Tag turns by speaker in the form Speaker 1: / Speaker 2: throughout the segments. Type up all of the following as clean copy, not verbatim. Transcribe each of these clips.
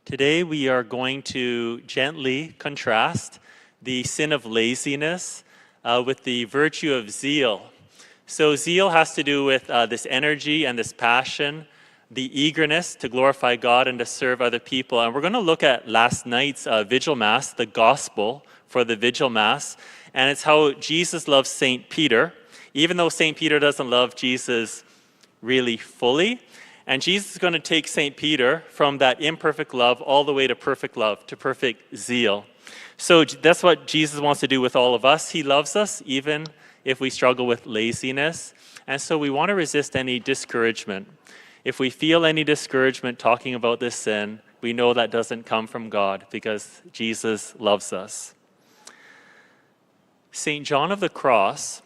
Speaker 1: Today we are going to gently contrast the sin of laziness with the virtue of zeal. So zeal has to do with this energy and this passion, the eagerness to glorify God and to serve other people. And we're going to look at last night's Vigil Mass, the gospel for the Vigil Mass, and it's how Jesus loves St. Peter, even though St. Peter doesn't love Jesus really fully. And Jesus is going to take St. Peter from that imperfect love all the way to perfect love, to perfect zeal. So that's what Jesus wants to do with all of us. He loves us even if we struggle with laziness. And so we want to resist any discouragement. If we feel any discouragement talking about this sin, we know that doesn't come from God because Jesus loves us. St. John of the Cross,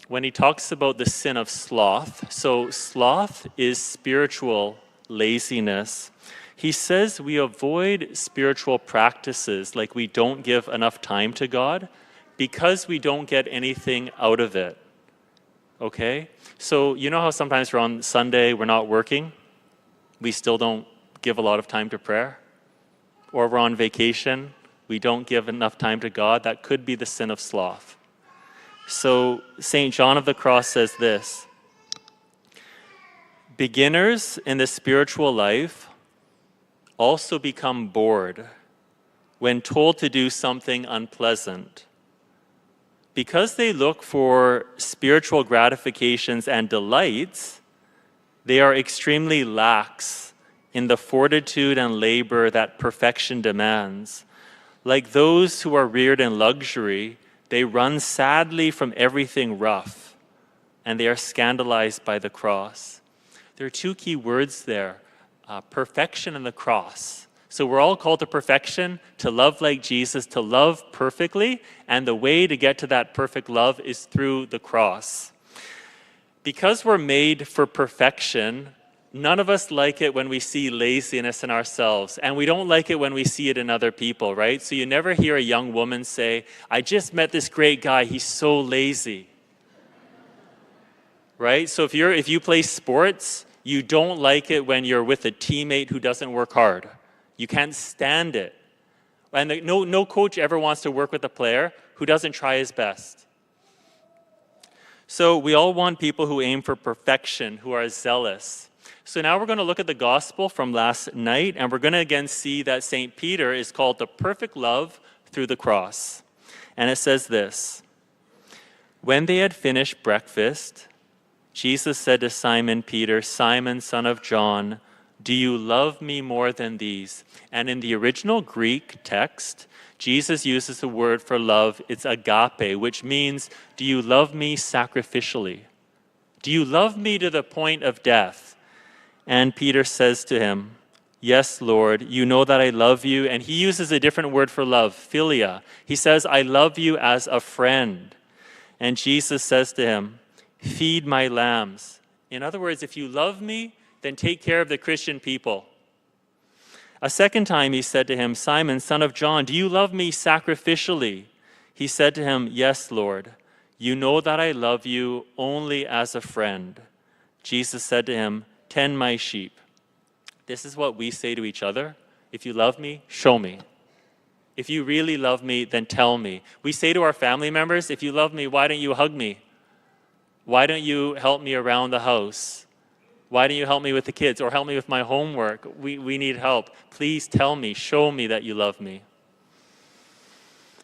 Speaker 1: when he talks about the sin of sloth, so sloth is spiritual laziness. He says we avoid spiritual practices like we don't give enough time to God because we don't get anything out of it. Okay? So you know how sometimes we're on Sunday, we're not working, we still don't give a lot of time to prayer? Or we're on vacation, we don't give enough time to God? That could be the sin of sloth. So St. John of the Cross says this: beginners in the spiritual life also become bored when told to do something unpleasant. Because they look for spiritual gratifications and delights, they are extremely lax in the fortitude and labor that perfection demands. Like those who are reared in luxury, they run sadly from everything rough, and they are scandalized by the cross. There are two key words there, perfection and the cross. So we're all called to perfection, to love like Jesus, to love perfectly, and the way to get to that perfect love is through the cross. Because we're made for perfection, none of us like it when we see laziness in ourselves, and we don't like it when we see it in other people, right? So you never hear a young woman say, "I just met this great guy, he's so lazy." Right? So if you play sports, you don't like it when you're with a teammate who doesn't work hard. You can't stand it. And no coach ever wants to work with a player who doesn't try his best. So we all want people who aim for perfection, who are zealous. So now we're going to look at the gospel from last night, and we're going to again see that St. Peter is called the perfect love through the cross. And it says this: when they had finished breakfast, Jesus said to Simon Peter, "Simon, son of John, do you love me more than these?" And in the original Greek text, Jesus uses the word for love, it's agape, which means, do you love me sacrificially? Do you love me to the point of death? And Peter says to him, "Yes, Lord, you know that I love you." And he uses a different word for love, philia. He says, "I love you as a friend." And Jesus says to him, "Feed my lambs." In other words, if you love me, then take care of the Christian people. A second time he said to him, "Simon, son of John, do you love me sacrificially?" He said to him, "Yes, Lord, you know that I love you only as a friend." Jesus said to him, "Tend my sheep." This is what we say to each other. If you love me, show me. If you really love me, then tell me. We say to our family members, if you love me, why don't you hug me? Why don't you help me around the house? Why don't you help me with the kids or help me with my homework? We need help. Please tell me, show me that you love me.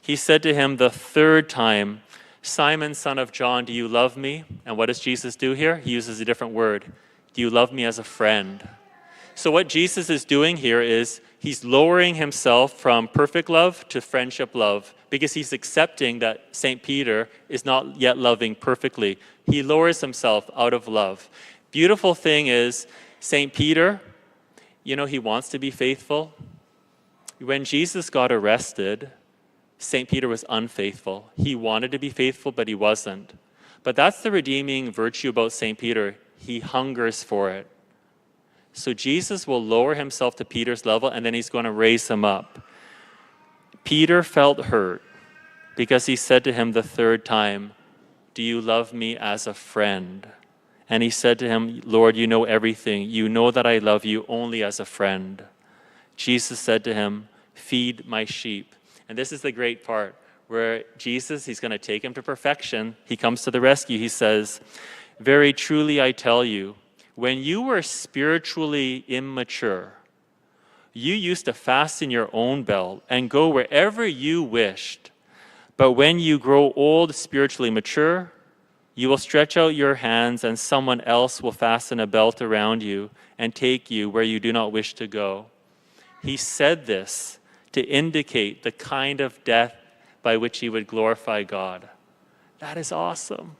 Speaker 1: He said to him the third time, "Simon, son of John, do you love me?" And what does Jesus do here? He uses a different word. Do you love me as a friend? So what Jesus is doing here is he's lowering himself from perfect love to friendship love because he's accepting that St. Peter is not yet loving perfectly. He lowers himself out of love. Beautiful thing is St. Peter, you know, he wants to be faithful. When Jesus got arrested, St. Peter was unfaithful. He wanted to be faithful, but he wasn't. But that's the redeeming virtue about St. Peter. He hungers for it. So Jesus will lower himself to Peter's level, and then he's going to raise him up. Peter felt hurt because he said to him the third time, "Do you love me as a friend?" And he said to him, "Lord, you know everything. You know that I love you only as a friend." Jesus said to him, "Feed my sheep." And this is the great part where Jesus, he's going to take him to perfection. He comes to the rescue. He says, "Very truly I tell you, when you were spiritually immature, you used to fasten your own belt and go wherever you wished. But when you grow old, spiritually mature, you will stretch out your hands and someone else will fasten a belt around you and take you where you do not wish to go." He said this to indicate the kind of death by which he would glorify God. That is awesome.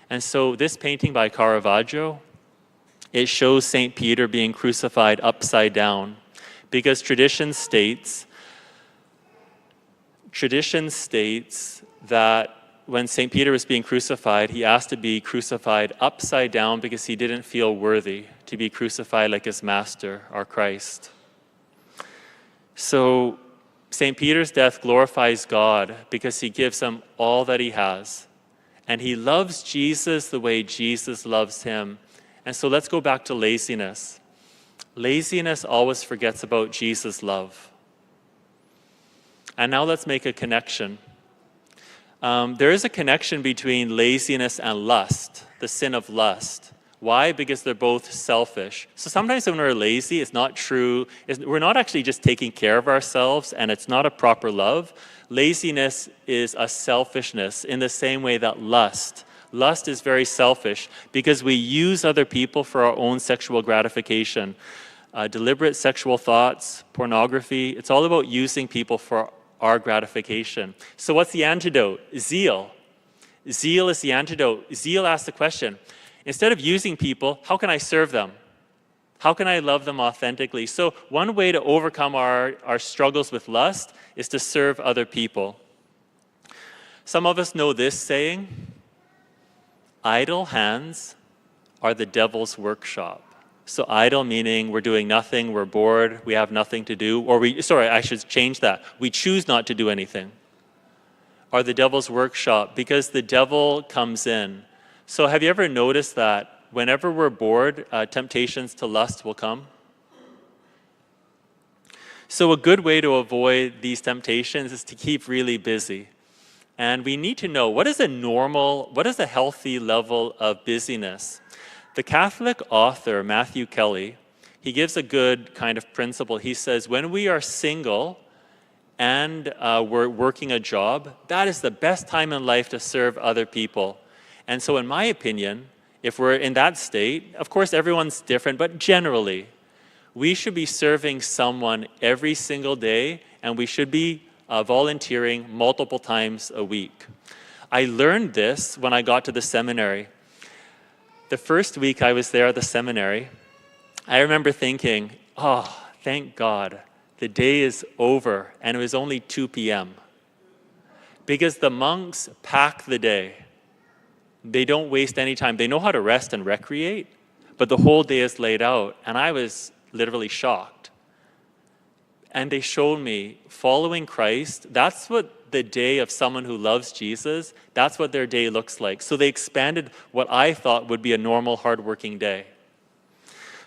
Speaker 1: And so this painting by Caravaggio, it shows St. Peter being crucified upside down, because tradition states that when St. Peter was being crucified, he asked to be crucified upside down because he didn't feel worthy to be crucified like his master, our Christ. So St. Peter's death glorifies God because he gives him all that he has. And he loves Jesus the way Jesus loves him. And so let's go back to laziness. Laziness always forgets about Jesus' love. And now let's make a connection. There is a connection between laziness and lust, the sin of lust. Why? Because they're both selfish. So sometimes when we're lazy, it's not true. We're not actually just taking care of ourselves, and it's not a proper love. Laziness is a selfishness in the same way that lust is very selfish because we use other people for our own sexual gratification. Deliberate sexual thoughts, pornography, it's all about using people for our gratification. So what's the antidote? Zeal. Zeal is the antidote. Zeal asks the question, instead of using people, how can I serve them? How can I love them authentically? So one way to overcome our struggles with lust is to serve other people. Some of us know this saying, idle hands are the devil's workshop. So idle meaning we're doing nothing, we're bored, we have nothing to do, or I should change that. We choose not to do anything. Are the devil's workshop because the devil comes in. So have you ever noticed that whenever we're bored, temptations to lust will come? So a good way to avoid these temptations is to keep really busy. And we need to know, what is a healthy level of busyness? The Catholic author, Matthew Kelly, he gives a good kind of principle. He says, when we are single and we're working a job, that is the best time in life to serve other people. And so in my opinion, if we're in that state, of course everyone's different, but generally, we should be serving someone every single day, and we should be volunteering multiple times a week. I learned this when I got to the seminary. The first week I was there at the seminary, I remember thinking, oh, thank God, the day is over, and it was only 2 p.m. Because the monks pack the day. They don't waste any time. They know how to rest and recreate, but the whole day is laid out, and I was literally shocked. And they showed me, following Christ, that's what the day of someone who loves Jesus, that's what their day looks like. So they expanded what I thought would be a normal, hardworking day.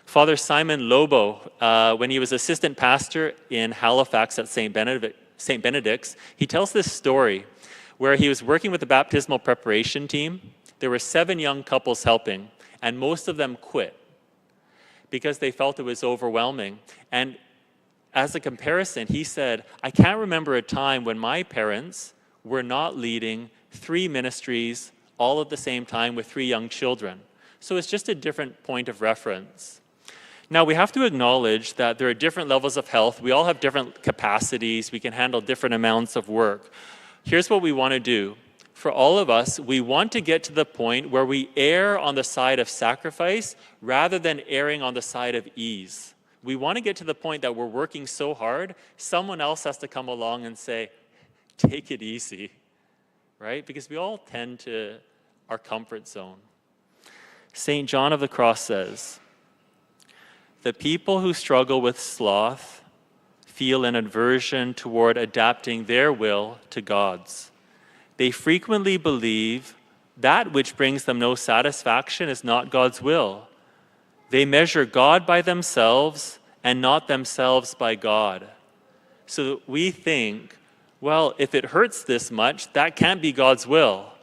Speaker 1: Father Simon Lobo, when he was assistant pastor in Halifax at St. Benedict's, he tells this story where he was working with the baptismal preparation team. There were 7 young couples helping, and most of them quit because they felt it was overwhelming. And as a comparison, he said, I can't remember a time when my parents were not leading 3 ministries all at the same time with 3 young children. So it's just a different point of reference. Now, we have to acknowledge that there are different levels of health. We all have different capacities. We can handle different amounts of work. Here's what we want to do. For all of us, we want to get to the point where we err on the side of sacrifice rather than erring on the side of ease. We want to get to the point that we're working so hard, someone else has to come along and say, take it easy, right? Because we all tend to our comfort zone. St. John of the Cross says, the people who struggle with sloth feel an aversion toward adapting their will to God's. They frequently believe that which brings them no satisfaction is not God's will. They measure God by themselves and not themselves by God. So we think, well, if it hurts this much, that can't be God's will.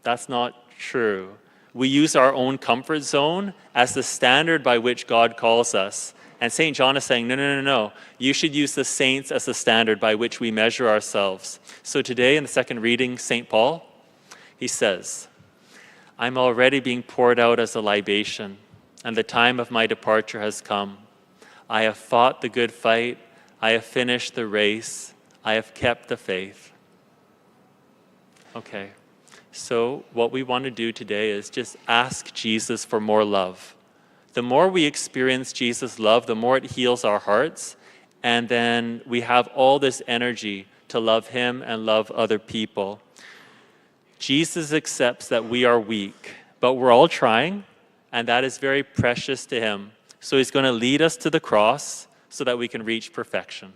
Speaker 1: That's not true. We use our own comfort zone as the standard by which God calls us. And St. John is saying, no. You should use the saints as the standard by which we measure ourselves. So today in the second reading, St. Paul, he says, I'm already being poured out as a libation, and the time of my departure has come. I have fought the good fight. I have finished the race. I have kept the faith. Okay, so what we want to do today is just ask Jesus for more love. The more we experience Jesus' love, the more it heals our hearts, and then we have all this energy to love him and love other people. Jesus accepts that we are weak, but we're all trying, and that is very precious to him. So he's going to lead us to the cross so that we can reach perfection.